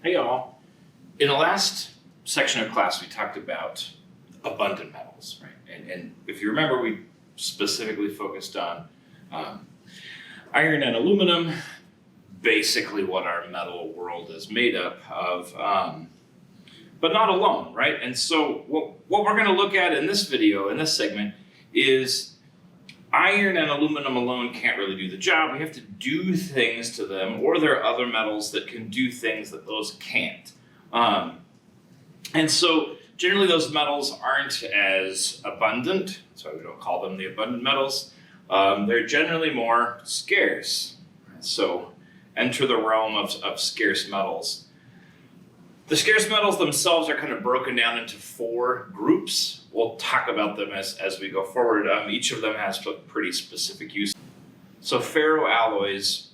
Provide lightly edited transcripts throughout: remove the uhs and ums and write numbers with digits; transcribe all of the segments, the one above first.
Hey y'all. In the last section of class, we talked about abundant metals, right? And if you remember, we specifically focused on iron and aluminum, basically what our metal world is made up of, but not alone, right? And so what we're gonna look at in this video, in this segment, is iron and aluminum alone can't really do the job. We have to do things to them, or there are other metals that can do things that those can't. And so generally those metals aren't as abundant, so we don't call them the abundant metals. They're generally more scarce. So enter the realm of scarce metals. The scarce metals themselves are kind of broken down into 4 groups. We'll talk about them as we go forward. Each of them has pretty specific use. So ferroalloys,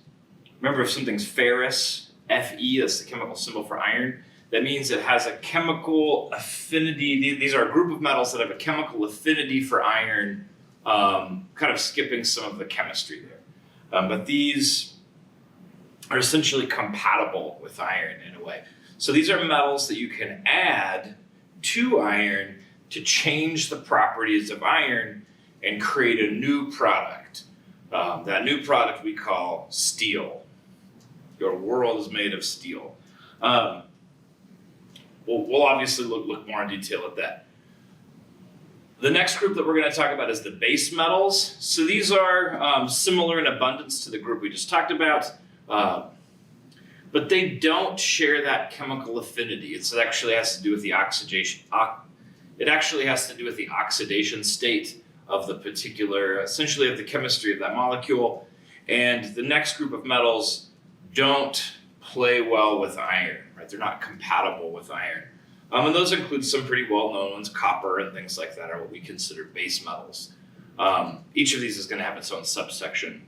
remember if something's ferrous, Fe, that's the chemical symbol for iron, that means it has a chemical affinity. These are a group of metals that have a chemical affinity for iron, kind of skipping some of the chemistry there. But these are essentially compatible with iron in a way. So these are metals that you can add to iron to change the properties of iron and create a new product. That new product we call steel. Your world is made of steel. We'll obviously look more in detail at that. The next group that we're going to talk about is the base metals. So these are similar in abundance to the group we just talked about, but they don't share that chemical affinity. It actually has to do with the oxidation. It actually has to do with the oxidation state of the particular, essentially of the chemistry of that molecule. And the next group of metals don't play well with iron, right? They're not compatible with iron. And those include some pretty well-known ones. Copper and things like that are what we consider base metals. Each of these is going to have its own subsection.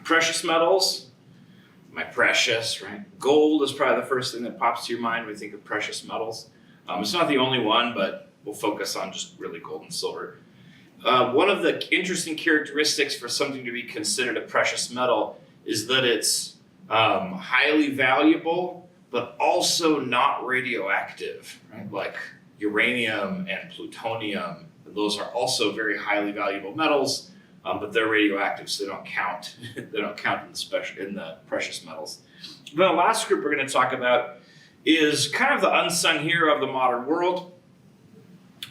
Precious metals, my precious, right? Gold is probably the first thing that pops to your mind when we think of precious metals. It's not the only one, but we'll focus on just really gold and silver. One of the interesting characteristics for something to be considered a precious metal is that it's highly valuable, but also not radioactive, right? Like uranium and plutonium. Those are also very highly valuable metals, but they're radioactive, so they don't count. They don't count in the precious metals. The last group we're going to talk about is kind of the unsung hero of the modern world.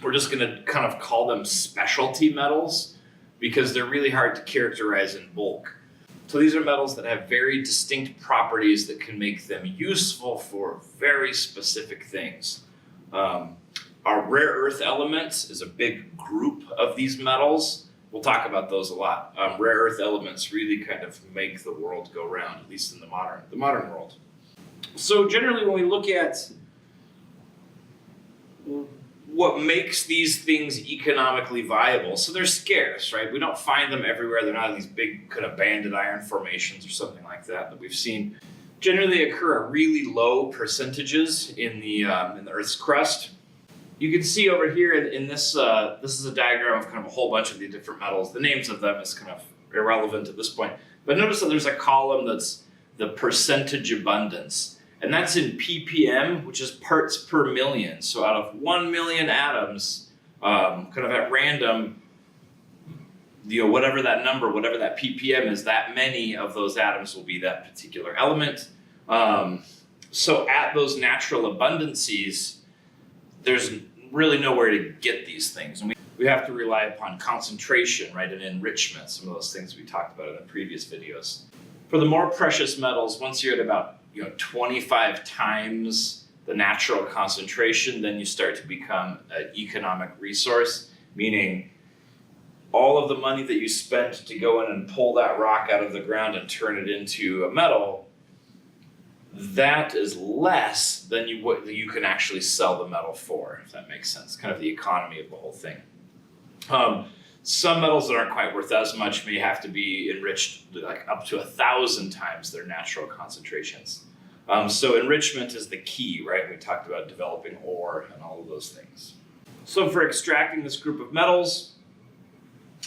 We're just going to kind of call them specialty metals because they're really hard to characterize in bulk. So these are metals that have very distinct properties that can make them useful for very specific things. Our rare earth elements is a big group of these metals. We'll talk about those a lot. Rare earth elements really kind of make the world go round, at least in the modern world. So generally when we look at what makes these things economically viable, so they're scarce, right? We don't find them everywhere. They're not in these big kind of banded iron formations or something like that we've seen. Generally they occur at really low percentages in the Earth's crust. You can see over here in this, this is a diagram of kind of a whole bunch of the different metals. The names of them is kind of irrelevant at this point. But notice that there's a column that's the percentage abundance. And that's in ppm, which is parts per million. So out of 1 million atoms, kind of at random, whatever that number, whatever that ppm is, that many of those atoms will be that particular element. So at those natural abundances, there's really nowhere to get these things. And we have to rely upon concentration, right, and enrichment, some of those things we talked about in the previous videos. For the more precious metals, once you're at about 25 times the natural concentration, then you start to become an economic resource, meaning all of the money that you spent to go in and pull that rock out of the ground and turn it into a metal, that is less than you can actually sell the metal for, if that makes sense. Kind of the economy of the whole thing. Some metals that aren't quite worth as much may have to be enriched like up to 1,000 times their natural concentrations. So enrichment is the key, right? We talked about developing ore and all of those things. So for extracting this group of metals,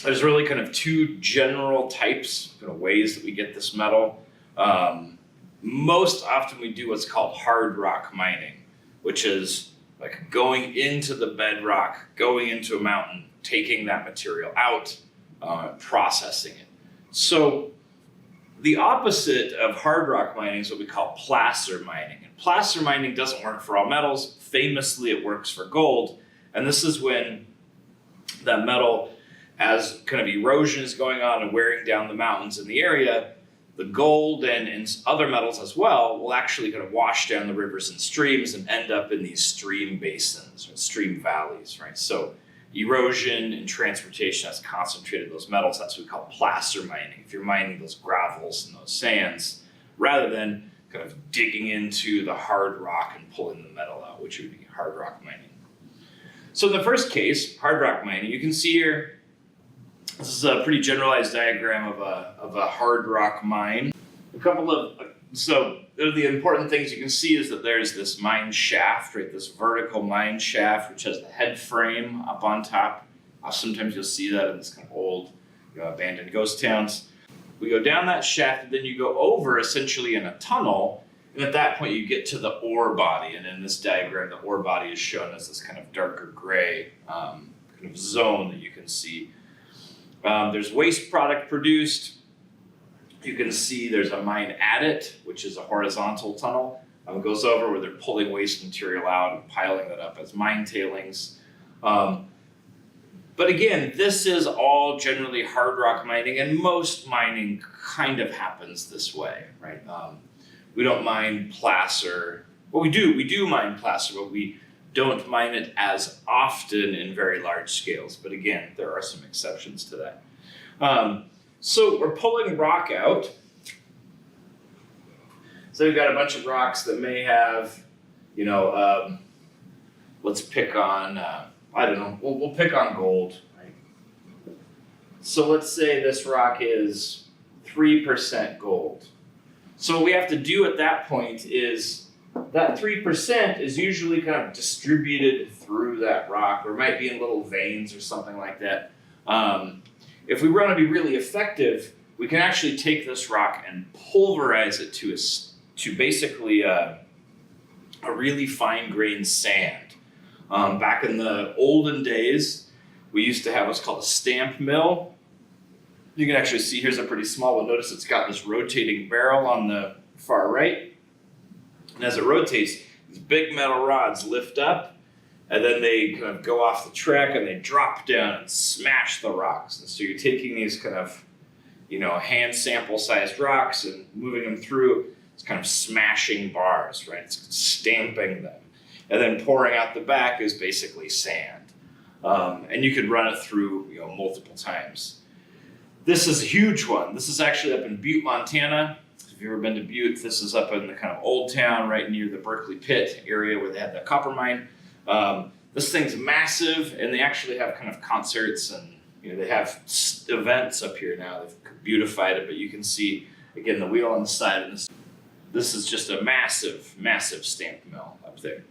there's really kind of 2 general types, kind of ways that we get this metal. most often we do what's called hard rock mining, which is like going into the bedrock, going into a mountain, taking that material out, processing it. So the opposite of hard rock mining is what we call placer mining. And placer mining doesn't work for all metals. Famously, it works for gold. And this is when that metal, as kind of erosion is going on and wearing down the mountains in the area, the gold and other metals as well will actually kind of wash down the rivers and streams and end up in these stream basins or stream valleys, right? So erosion and transportation has concentrated those metals. That's what we call placer mining. If you're mining those gravels and those sands, rather than kind of digging into the hard rock and pulling the metal out, which would be hard rock mining. So in the first case, hard rock mining, you can see here, this is a pretty generalized diagram of a hard rock mine. So the important things you can see is that there's this mine shaft, right? This vertical mine shaft, which has the head frame up on top. Sometimes you'll see that in this kind of old, abandoned ghost towns. We go down that shaft, and then you go over essentially in a tunnel. And at that point, you get to the ore body. And in this diagram, the ore body is shown as this kind of darker gray kind of zone that you can see. There's waste product produced. You can see there's a mine adit, which is a horizontal tunnel. It goes over where they're pulling waste material out and piling that up as mine tailings. But again, this is all generally hard rock mining, and most mining kind of happens this way, right? We don't mine placer. Well, we do mine placer, but we don't mine it as often in very large scales. But again, there are some exceptions to that. So we're pulling rock out. So we've got a bunch of rocks that may have, let's pick on, we'll pick on gold, right? So let's say this rock is 3% gold. So what we have to do at that point is that 3% is usually kind of distributed through that rock, or it might be in little veins or something like that. If we want to be really effective, we can actually take this rock and pulverize it to basically a really fine-grained sand. Back in the olden days, we used to have what's called a stamp mill. You can actually see here's a pretty small one. Notice it's got this rotating barrel on the far right. And as it rotates, these big metal rods lift up, and then they kind of go off the track and they drop down and smash the rocks. And so you're taking these kind of, hand sample sized rocks and moving them through. It's kind of smashing bars, right? It's stamping them. And then pouring out the back is basically sand. And you could run it through, multiple times. This is a huge one. This is actually up in Butte, Montana. If you've ever been to Butte, this is up in the kind of old town right near the Berkeley Pit area where they had the copper mine. This thing's massive, and they actually have kind of concerts, and they have events up here now. They've beautified it, but you can see again the wheel on the side, and this is just a massive, massive stamp mill up there.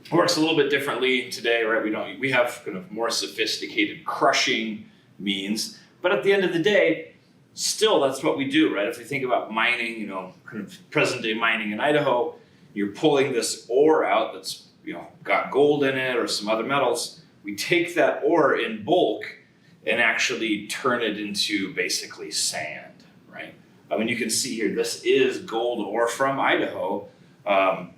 It works a little bit differently today, right? We have kind of more sophisticated crushing means, but at the end of the day, still that's what we do, right? If we think about mining, kind of present day mining in Idaho, you're pulling this ore out that's got gold in it or some other metals. We take that ore in bulk and actually turn it into basically sand, right? I mean, you can see here, this is gold ore from Idaho.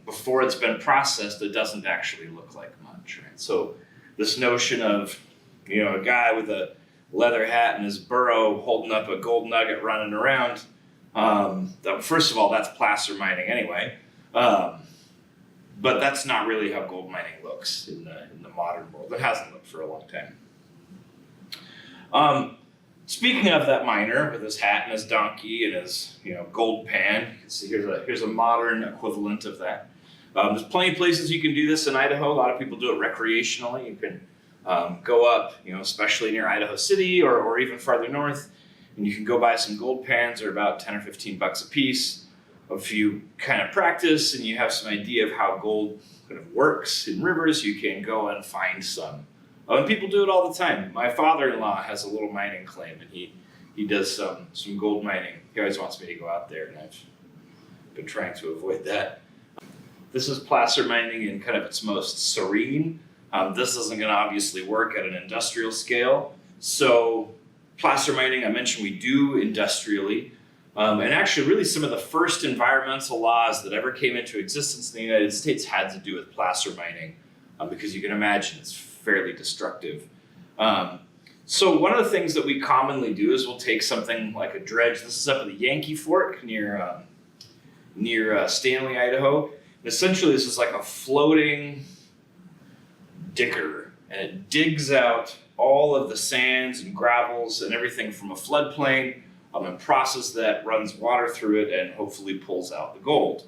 Before it's been processed, it doesn't actually look like much, right? So this notion of, a guy with a leather hat and his burro holding up a gold nugget running around, first of all, that's placer mining anyway. But that's not really how gold mining looks in the modern world. It hasn't looked for a long time. Speaking of that miner with his hat and his donkey and his gold pan, you can see here's a modern equivalent of that. There's plenty of places you can do this in Idaho. A lot of people do it recreationally. You can go up, especially near Idaho City or even farther north, and you can go buy some gold pans. They're about 10 or 15 bucks a piece. If you kind of practice and you have some idea of how gold kind of works in rivers, you can go and find some. And people do it all the time. My father-in-law has a little mining claim, and he He does some gold mining. He always wants me to go out there, and I've been trying to avoid that. This is placer mining in kind of its most serene. This isn't going to obviously work at an industrial scale. So placer mining, I mentioned we do industrially. And actually really some of the first environmental laws that ever came into existence in the United States had to do with placer mining, because you can imagine it's fairly destructive. So one of the things that we commonly do is we'll take something like a dredge. This is up at the Yankee Fork near Stanley, Idaho. And essentially this is like a floating digger, and it digs out all of the sands and gravels and everything from a floodplain, and processes that, runs water through it, and hopefully pulls out the gold.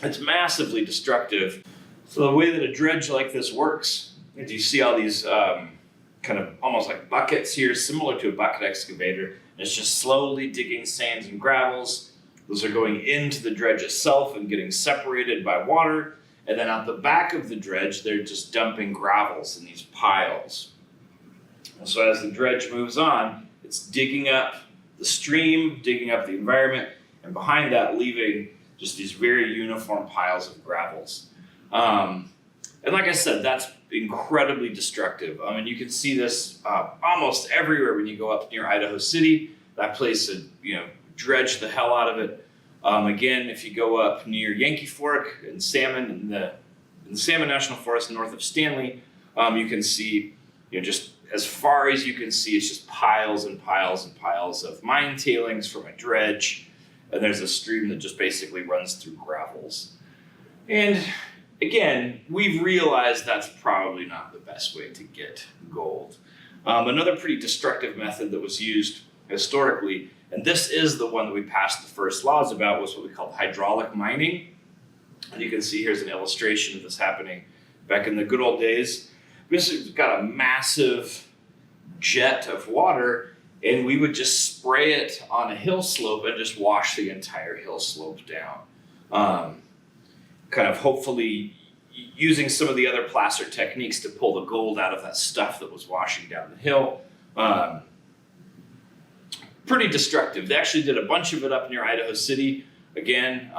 It's massively destructive. So the way that a dredge like this works is you see all these kind of almost like buckets here, similar to a bucket excavator. And it's just slowly digging sands and gravels. Those are going into the dredge itself and getting separated by water. And then at the back of the dredge, they're just dumping gravels in these piles. And so as the dredge moves on, it's digging up the stream, digging up the environment, and behind that leaving just these very uniform piles of gravels. And like I said, that's incredibly destructive. I mean, you can see this almost everywhere when you go up near Idaho City. That place, dredged the hell out of it. Again, if you go up near Yankee Fork and Salmon in the Salmon National Forest north of Stanley, you can see, just as far as you can see, it's just piles and piles and piles of mine tailings from a dredge. And there's a stream that just basically runs through gravels. And again, we've realized that's probably not the best way to get gold. Another pretty destructive method that was used historically, and this is the one that we passed the first laws about, was what we called hydraulic mining. And you can see here's an illustration of this happening back in the good old days. Basically, we've got a massive jet of water, and we would just spray it on a hill slope and just wash the entire hill slope down. Kind of hopefully using some of the other placer techniques to pull the gold out of that stuff that was washing down the hill. Pretty destructive. They actually did a bunch of it up near Idaho City. Again,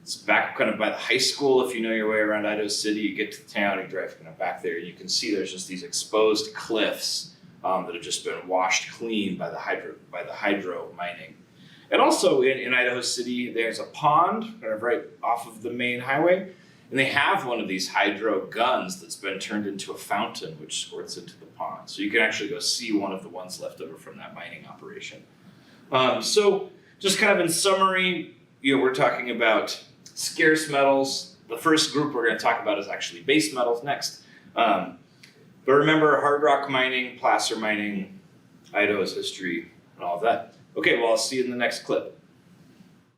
it's back kind of by the high school. If you know your way around Idaho City, you get to the town, you drive kind of back there, you can see there's just these exposed cliffs that have just been washed clean by the hydro mining. And also in Idaho City, there's a pond kind of right off of the main highway, and they have one of these hydro guns that's been turned into a fountain which squirts into the pond. So you can actually go see one of the ones left over from that mining operation. So just kind of in summary, we're talking about scarce metals. The first group we're going to talk about is actually base metals next. But remember, hard rock mining, placer mining, Idaho's history, and all of that. Okay, well, I'll see you in the next clip.